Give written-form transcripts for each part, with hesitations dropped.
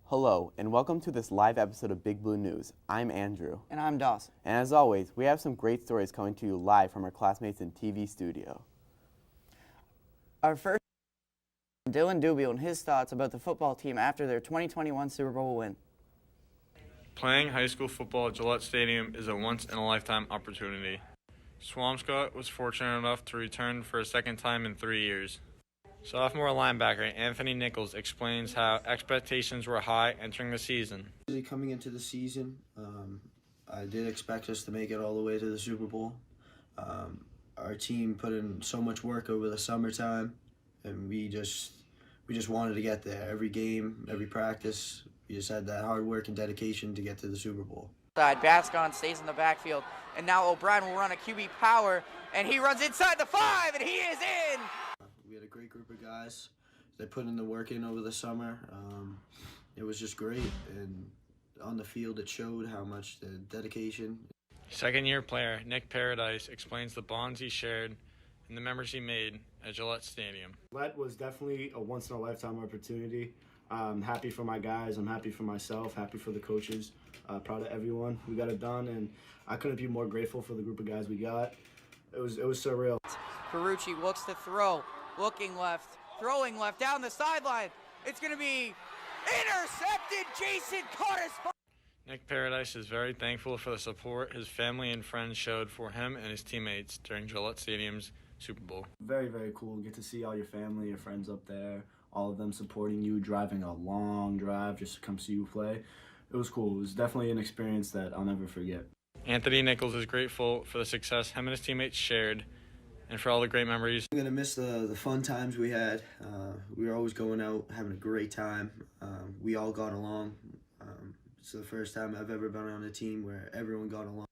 Hello, and welcome to this live episode of Big Blue News. I'm Andrew. And I'm Dawson. And as always, we have some great stories coming to you live from our classmates in TV studio. Our first, Dylan Dubiel and his thoughts about the football team after their 2021 Super Bowl win. Playing high school football at Gillette Stadium is a once-in-a-lifetime opportunity. Swampscott was fortunate enough to return for a second time in 3 years. Sophomore linebacker Anthony Nichols explains how expectations were high entering the season. Coming into the season, I did expect us to make it all the way to the Super Bowl. Our team put in so much work over the summertime, and we just wanted to get there. Every game, every practice, we just had that hard work and dedication to get to the Super Bowl. Bascon stays in the backfield, and now O'Brien will run a QB power, and he runs inside the 5, and he is in! We had a great group of guys. They put in the work in over the summer. It was just great, and on the field it showed how much the dedication. Second-year player Nick Paradise explains the bonds he shared and the memories he made at Gillette Stadium. Gillette was definitely a once-in-a-lifetime opportunity. I'm happy for my guys. I'm happy for myself, happy for the coaches, proud of everyone. We got it done, and I couldn't be more grateful for the group of guys we got. It was surreal. Carucci looks to throw, looking left, throwing left, down the sideline. It's going to be intercepted. Jason Carter's. Nick Paradise is very thankful for the support his family and friends showed for him and his teammates during Gillette Stadium's Super Bowl. Very, very cool. Get to see all your family, your friends up there, all of them supporting you, driving a long drive just to come see you play. It was cool. It was definitely an experience that I'll never forget. Anthony Nichols is grateful for the success him and his teammates shared and for all the great memories. I'm going to miss the fun times we had. We were always going out, having a great time. We all got along. It's the first time I've ever been on a team where everyone got along.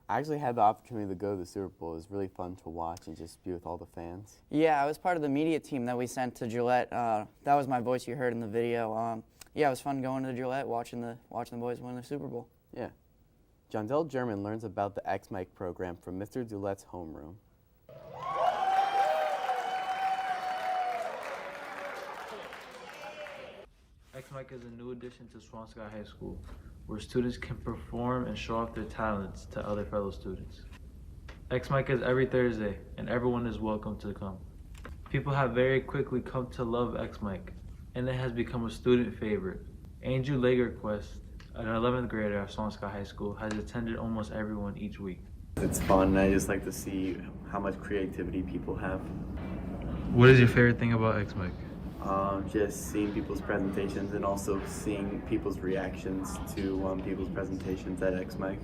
I actually had the opportunity to go to the Super Bowl. It was really fun to watch and just be with all the fans. Yeah, I was part of the media team that we sent to Gillette. That was my voice you heard in the video. Yeah, it was fun going to Gillette, watching the boys win the Super Bowl. Yeah. Jondell German learns about the X-Mike program from Mr. Dulette's homeroom. X-Mike is a new addition to Swampscott High School, where students can perform and show off their talents to other fellow students. X-Mike is every Thursday, and everyone is welcome to come. People have very quickly come to love X-Mike, and it has become a student favorite. Andrew Lagerquist, an 11th grader at Swampscott High School, has attended almost everyone each week. It's fun, and I just like to see how much creativity people have. What is your favorite thing about X-Mike? Just seeing people's presentations and also seeing people's reactions to people's presentations at X-Mike.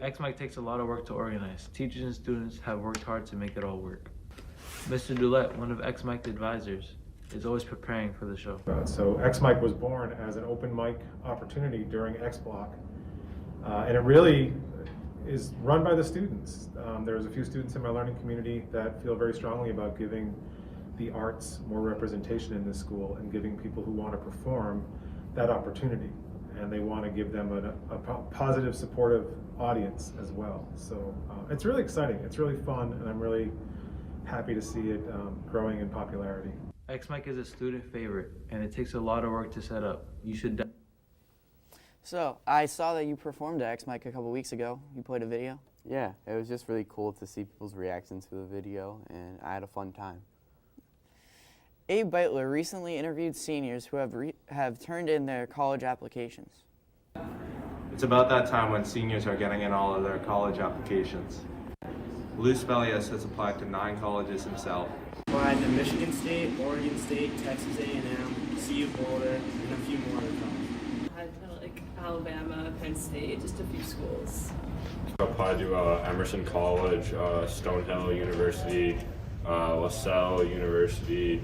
X-Mike takes a lot of work to organize. Teachers and students have worked hard to make it all work. Mr. Dulette, one of X-Mike's advisors, is always preparing for the show. So X-Mike was born as an open mic opportunity during X-Block, and it really is run by the students. There's a few students in my learning community that feel very strongly about giving the arts more representation in this school and giving people who want to perform that opportunity, and they want to give them a positive, supportive audience as well. So it's really exciting, it's really fun, and I'm really happy to see it growing in popularity. X-Mike is a student favorite, and it takes a lot of work to set up. You should. So, I saw that you performed at X-Mike a couple weeks ago. You played a video? Yeah, it was just really cool to see people's reactions to the video, and I had a fun time. Abe Beitler recently interviewed seniors who have turned in their college applications. It's about that time when seniors are getting in all of their college applications. Lou Spelius has applied to 9 colleges himself. Applied to Michigan State, Oregon State, Texas A&M, CU Boulder, and a few more to come. I applied to like Alabama, Penn State, just a few schools. I applied to Emerson College, Stonehill University, LaSalle University,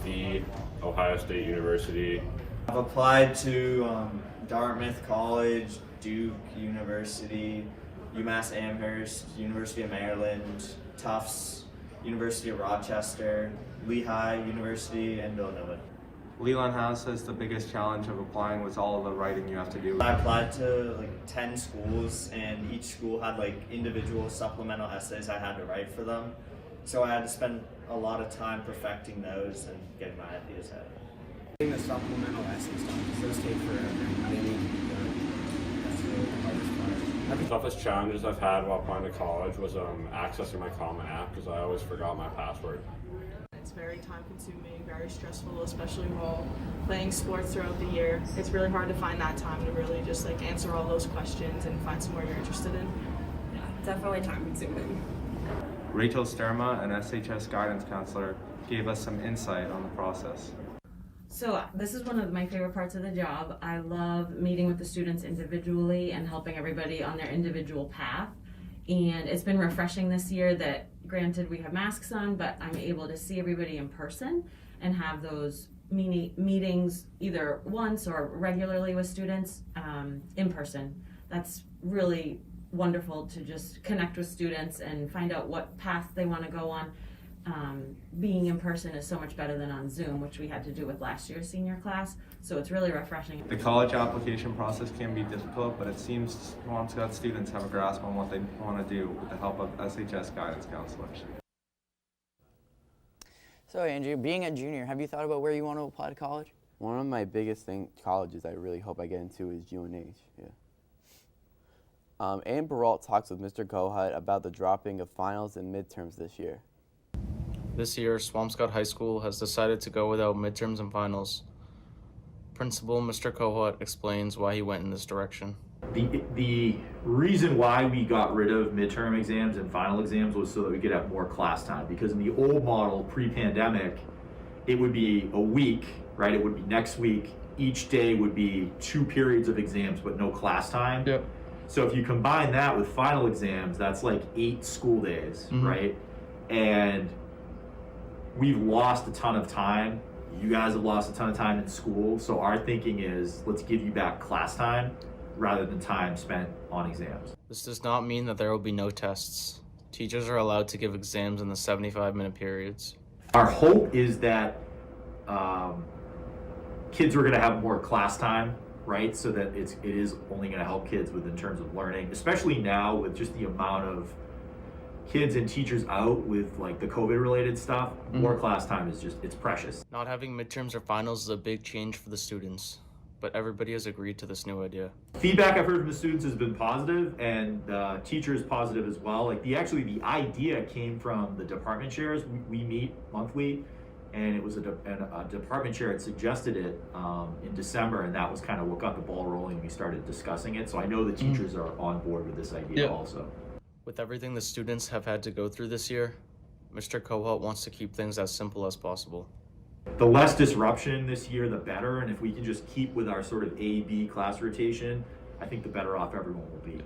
the Ohio State University. I've applied to Dartmouth College, Duke University, UMass Amherst, University of Maryland, Tufts, University of Rochester, Lehigh University, and Villanova. Leland House says the biggest challenge of applying was all of the writing you have to do. I applied to like 10 schools, and each school had like individual supplemental essays I had to write for them. So I had to spend a lot of time perfecting those and getting my ideas out. Getting the supplemental essays done, because those take forever and they need to be done. That's really the hardest part. The toughest challenges I've had while applying to college was accessing my Common App because I always forgot my password. It's very time consuming, very stressful, especially while playing sports throughout the year. It's really hard to find that time to really just like answer all those questions and find somewhere you're interested in. Yeah, definitely time consuming. Rachel Sterma, an SHS guidance counselor, gave us some insight on the process. So this is one of my favorite parts of the job. I love meeting with the students individually and helping everybody on their individual path. And it's been refreshing this year that, granted, we have masks on, but I'm able to see everybody in person and have those meetings either once or regularly with students in person. That's really wonderful to just connect with students and find out what path they want to go on. Being in person is so much better than on Zoom, which we had to do with last year's senior class. So it's really refreshing. The college application process can be difficult, but it seems Swampscott students have a grasp on what they want to do with the help of SHS guidance counselors. So Andrew, being a junior, have you thought about where you want to apply to college? One of my biggest colleges I really hope I get into is UNH. Yeah. Ann Baralt talks with Mr. Kohut about the dropping of finals and midterms this year. This year, Swampscott High School has decided to go without midterms and finals. Principal Mr. Kohut explains why he went in this direction. The reason why we got rid of midterm exams and final exams was so that we could have more class time, because in the old model, pre-pandemic, it would be a week, right? It would be next week. Each day would be 2 periods of exams, but no class time. Yep. So if you combine that with final exams, that's like 8 school days, right? And we've lost a ton of time. You guys have lost a ton of time in school. So our thinking is, let's give you back class time rather than time spent on exams. This does not mean that there will be no tests. Teachers are allowed to give exams in the 75-minute periods. Our hope is that kids are gonna have more class time, right? So that it is only gonna help kids in terms of learning, especially now with just the amount of kids and teachers out with like the COVID related stuff. More class time is it's precious. Not having midterms or finals is a big change for the students, but everybody has agreed to this new idea. Feedback I've heard from the students has been positive, and teachers positive as well. Like the idea came from the department chairs. We meet monthly, and it was a department chair had suggested it in December, and that was kind of what got the ball rolling. We started discussing it, so I know the teachers are on board with this idea also. With everything the students have had to go through this year, Mr. Kohut wants to keep things as simple as possible. The less disruption this year, the better, and if we can just keep with our sort of A-B class rotation, I think the better off everyone will be.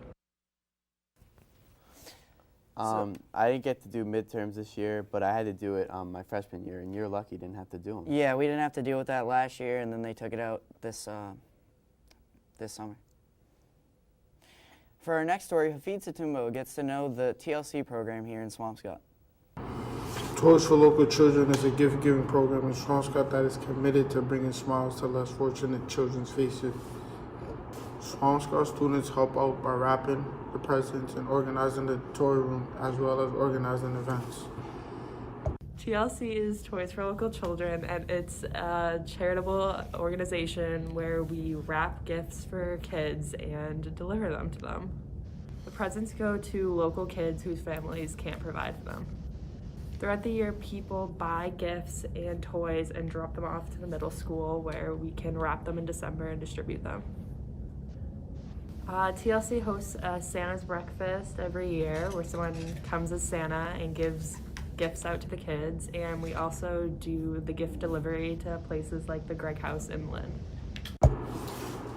I didn't get to do midterms this year, but I had to do it my freshman year, and you're lucky you didn't have to do them. Yeah, we didn't have to deal with that last year, and then they took it out this summer. For our next story, Hafid Satumbo gets to know the TLC program here in Swampscott. Toys for Local Children is a gift-giving program in Swampscott that is committed to bringing smiles to less fortunate children's faces. Swampscott students help out by wrapping the presents and organizing the toy room, as well as organizing events. TLC is Toys for Local Children, and it's a charitable organization where we wrap gifts for kids and deliver them to them. The presents go to local kids whose families can't provide for them. Throughout the year, people buy gifts and toys and drop them off to the middle school where we can wrap them in December and distribute them. TLC hosts a Santa's breakfast every year where someone comes as Santa and gives gifts out to the kids, and we also do the gift delivery to places like the Greg House in Lynn.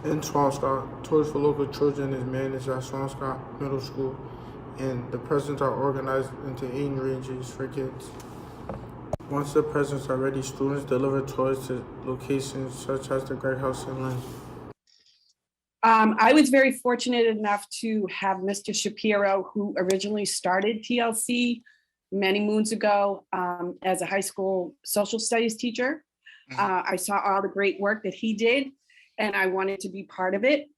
In Swampscott, Toys for Local Children is managed at Swampscott Middle School, and the presents are organized into age ranges for kids. Once the presents are ready, students deliver toys to locations such as the Greg House in Lynn. I was very fortunate enough to have Mr. Shapiro, who originally started TLC many moons ago as a high school social studies teacher. I saw all the great work that he did, and I wanted to be part of it.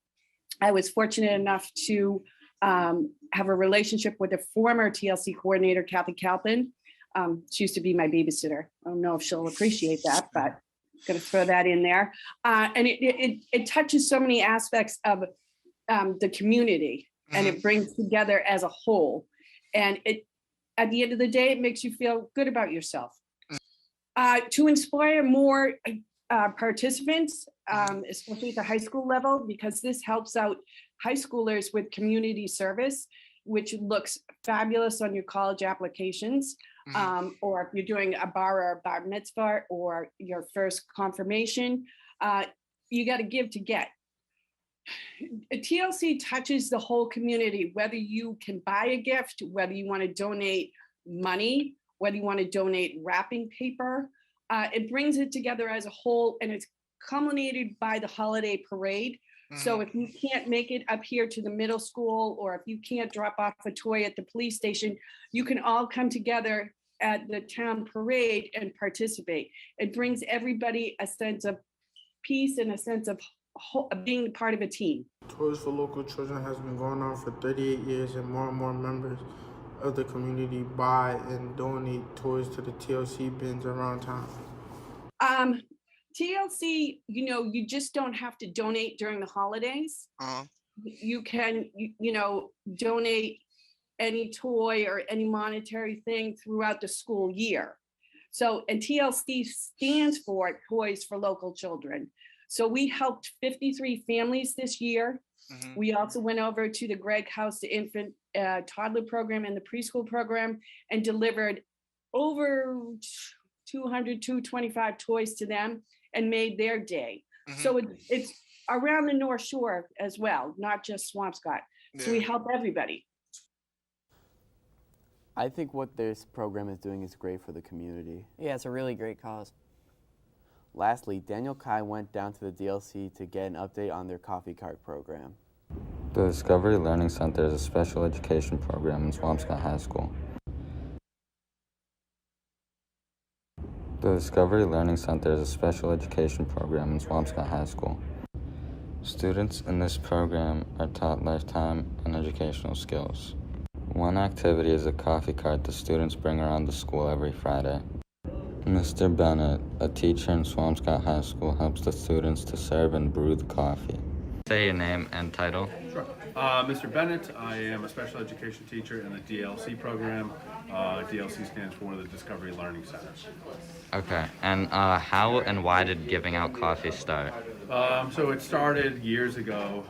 I was fortunate enough to have a relationship with a former TLC coordinator, Kathy Kalpin. She used to be my babysitter. I don't know if she'll appreciate that, but Going to throw that in there. And it touches so many aspects of the community, and it brings together as a whole. And at the end of the day, it makes you feel good about yourself. To inspire more participants, especially at the high school level, because this helps out high schoolers with community service, which looks fabulous on your college applications. Or if you're doing a bar or a bar mitzvah or your first confirmation, you got to give to get. TLC touches the whole community, whether you can buy a gift, whether you want to donate money, whether you want to donate wrapping paper. It brings it together as a whole, and it's culminated by the holiday parade. So if you can't make it up here to the middle school, or if you can't drop off a toy at the police station, you can all come together at the town parade and participate. It brings everybody a sense of peace and a sense of being part of a team. Toys for Local Children has been going on for 38 years, and more members of the community buy and donate toys to the TLC bins around town. TLC, you just don't have to donate during the holidays. You can, donate any toy or any monetary thing throughout the school year. So, and TLC stands for Toys for Local Children. So we helped 53 families this year. We also went over to the Gregg House, the infant toddler program and the preschool program, and delivered over 225 toys to them and made their day. So it's around the North Shore as well, not just Swampscott. So we help everybody. I think what this program is doing is great for the community. Yeah, it's a really great cause. Lastly, Daniel Kai went down to the DLC to get an update on their coffee cart program. The Discovery Learning Center is a special education program in Swampscott High School. The Discovery Learning Center is a special education program in Swampscott High School. Students in this program are taught lifetime and educational skills. One activity is a coffee cart the students bring around the school every Friday. Mr. Bennett, a teacher in Swampscott High School, helps the students to serve and brew the coffee. Say your name and title. Sure. Mr. Bennett, I am a special education teacher in the DLC program. DLC stands for the Discovery Learning Center. Okay, and how and why did giving out coffee start? So it started years ago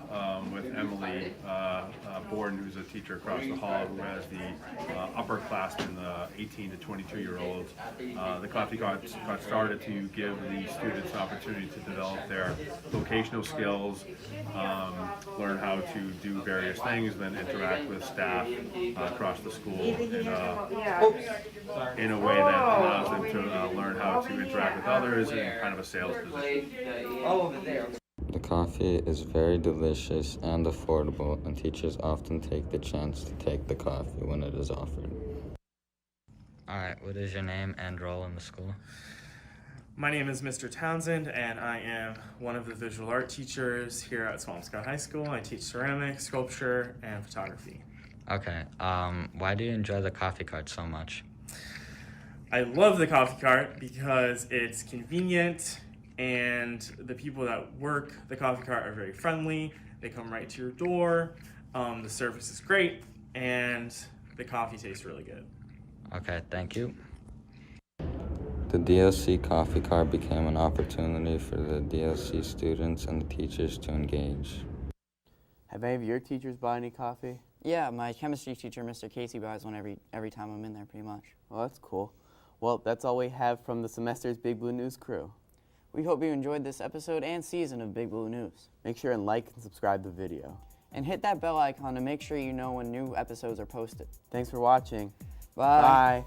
with Emily Borden, who's a teacher across the hall, who has the upperclassmen, the 18 to 22-year-olds. The coffee got started to give the students an opportunity to develop their vocational skills, learn how to do various things, then interact with staff across the school in a way that allows them to learn how to interact with others in kind of a sales position. The coffee is very delicious and affordable, and teachers often take the chance to take the coffee when it is offered. Alright, what is your name and role in the school? My name is Mr. Townsend, and I am one of the visual art teachers here at Swampscott High School. I teach ceramics, sculpture, and photography. Okay, why do you enjoy the coffee cart so much? I love the coffee cart because it's convenient, and the people that work the coffee cart are very friendly. They come right to your door. The service is great, and the coffee tastes really good. Okay, thank you. The DLC coffee cart became an opportunity for the DLC students and the teachers to engage. Have any of your teachers bought any coffee? Yeah, my chemistry teacher, Mr. Casey, buys one every time I'm in there, pretty much. Well, that's cool. Well, that's all we have from the semester's Big Blue News crew. We hope you enjoyed this episode and season of Big Blue News. Make sure and like and subscribe the video. And hit that bell icon to make sure you know when new episodes are posted. Thanks for watching. Bye. Bye.